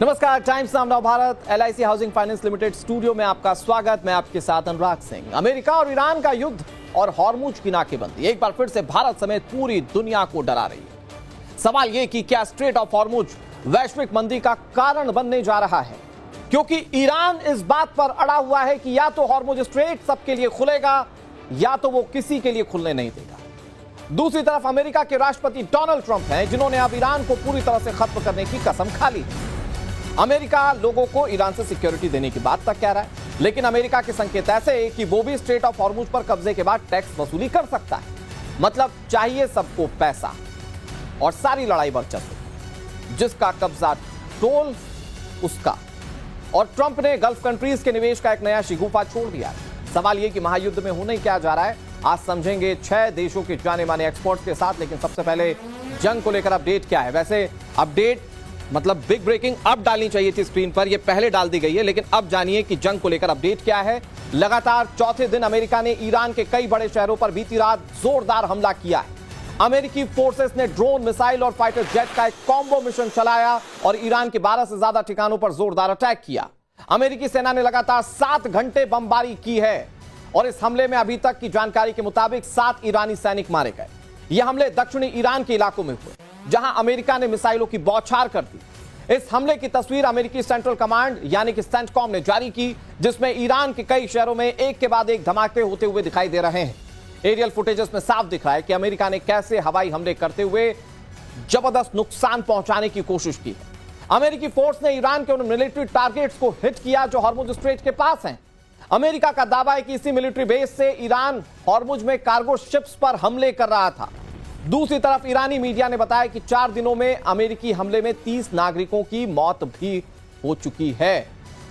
नमस्कार, times now नव Bharat LIC housing finance limited studio में आपका स्वागत। मैं आपके साथ अनुराग सिंह। अमेरिका और ईरान का युद्ध और हॉर्मुज की नाकेबंदी एक बार फिर से भारत समेत पूरी दुनिया को डरा रही है। सवाल यह कि क्या स्ट्रेट ऑफ हॉर्मुज वैश्विक मंदी का कारण बनने जा रहा है, क्योंकि ईरान इस बात पर अड़ा हुआ है कि या तो हॉर्मुज स्ट्रेट सबके लिए खुलेगा या तो वो किसी के लिए खुलने नहीं देगा। दूसरी तरफ अमेरिका के राष्ट्रपति डोनाल्ड ट्रंप हैं, जिन्होंने अब ईरान को पूरी तरह से खत्म करने की कसम खा ली। अमेरिका लोगों को ईरान से सिक्योरिटी देने की बात तक कह रहा है, लेकिन अमेरिका के संकेत ऐसे हैं कि वो भी स्ट्रेट ऑफ हॉर्मुज पर कब्जे के बाद टैक्स वसूली कर सकता है। मतलब चाहिए सबको पैसा और सारी लड़ाई वर्चस्व, जिसका कब्जा टोल उसका। और ट्रंप ने गल्फ कंट्रीज के निवेश का एक नया शिगुफा छोड़ दिया है। सवाल यह कि महायुद्ध में होने क्या जा रहा है, आज समझेंगे 6 देशों के जाने माने एक्सपर्ट्स के साथ। लेकिन सबसे पहले जंग को लेकर अपडेट क्या है। वैसे अपडेट मतलब बिग ब्रेकिंग अब डालनी चाहिए थी स्क्रीन पर, यह पहले डाल दी गई है, लेकिन अब जानिए कि जंग को लेकर अपडेट क्या है। लगातार चौथे दिन अमेरिका ने ईरान के कई बड़े शहरों पर बीती रात जोरदार हमला किया है। अमेरिकी फोर्सेस ने ड्रोन, मिसाइल और फाइटर जेट का एक कॉम्बो मिशन चलाया और ईरान के 12 से ज्यादा ठिकानों पर जोरदार अटैक किया। अमेरिकी सेना ने लगातार 7 घंटे बमबारी की है और इस हमले में अभी तक की जानकारी के मुताबिक 7 ईरानी सैनिक मारे गए। ये हमले दक्षिणी ईरान के इलाकों में हुए, जहां अमेरिका ने मिसाइलों की बौछार कर दी। इस हमले की तस्वीर अमेरिकी सेंट्रल कमांड यानी कि सेंटकॉम ने जारी की, जिसमें ईरान के कई शहरों में एक के बाद एक धमाके होते हुए दिखाई दे रहे हैं। एरियल फुटेजेस में साफ दिख रहा है कि अमेरिका ने कैसे हवाई हमले करते हुए जबरदस्त नुकसान पहुंचाने की कोशिश की है। अमेरिकी फोर्स ने ईरान के उन मिलिट्री टारगेट्स को हिट किया जो हॉर्मुज स्ट्रेट के पास हैं। अमेरिका का दावा है कि इसी मिलिट्री बेस से ईरान हॉर्मुज में कार्गो शिप्स पर हमले कर रहा था। दूसरी तरफ ईरानी मीडिया ने बताया कि 4 दिनों में अमेरिकी हमले में 30 नागरिकों की मौत भी हो चुकी है।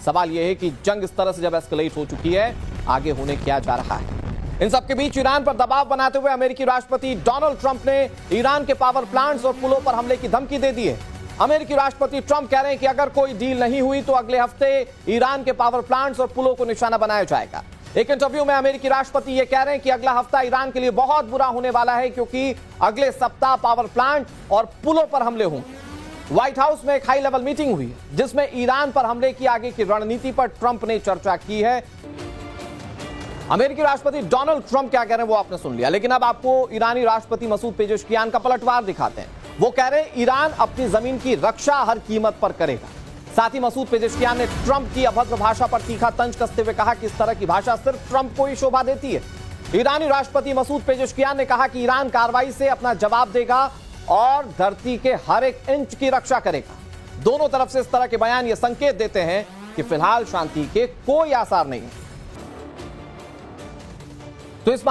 सवाल यह है कि जंग इस तरह से जब एस्केलेट हो चुकी है, आगे होने क्या जा रहा है। इन सबके बीच ईरान पर दबाव बनाते हुए अमेरिकी राष्ट्रपति डोनाल्ड ट्रंप ने ईरान के पावर प्लांट्स और पुलों पर हमले की धमकी दे दी है। अमेरिकी राष्ट्रपति ट्रंप कह रहे हैं कि अगर कोई डील नहीं हुई तो अगले हफ्ते ईरान के पावर प्लांट्स और पुलों को निशाना बनाया जाएगा। एक इंटरव्यू में अमेरिकी राष्ट्रपति ये कह रहे हैं कि अगला हफ्ता ईरान के लिए बहुत बुरा होने वाला है, क्योंकि अगले सप्ताह पावर प्लांट और पुलों पर हमले होंगे। व्हाइट हाउस में एक हाई लेवल मीटिंग हुई है, जिसमें ईरान पर हमले की आगे की रणनीति पर ट्रंप ने चर्चा की है। अमेरिकी राष्ट्रपति डोनाल्ड ट्रंप क्या कह रहे हैं वो आपने सुन लिया, लेकिन अब आपको ईरानी राष्ट्रपति मसूद पेजेश्कियान का पलटवार दिखाते हैं। वो कह रहे हैं ईरान अपनी जमीन की रक्षा हर कीमत पर करेगा। साथ ही मसूद पेजेश्कियान ने ट्रंप की अभद्र भाषा पर तीखा तंज कसते हुए कहा कि इस तरह की भाषा सिर्फ ट्रंप को ही शोभा देती है। ईरानी राष्ट्रपति मसूद पेजेश्कियान ने कहा कि ईरान कार्रवाई से अपना जवाब देगा और धरती के हर एक इंच की रक्षा करेगा। दोनों तरफ से इस तरह के बयान ये संकेत देते हैं कि फिलहाल शांति के कोई आसार नहीं है। तो इस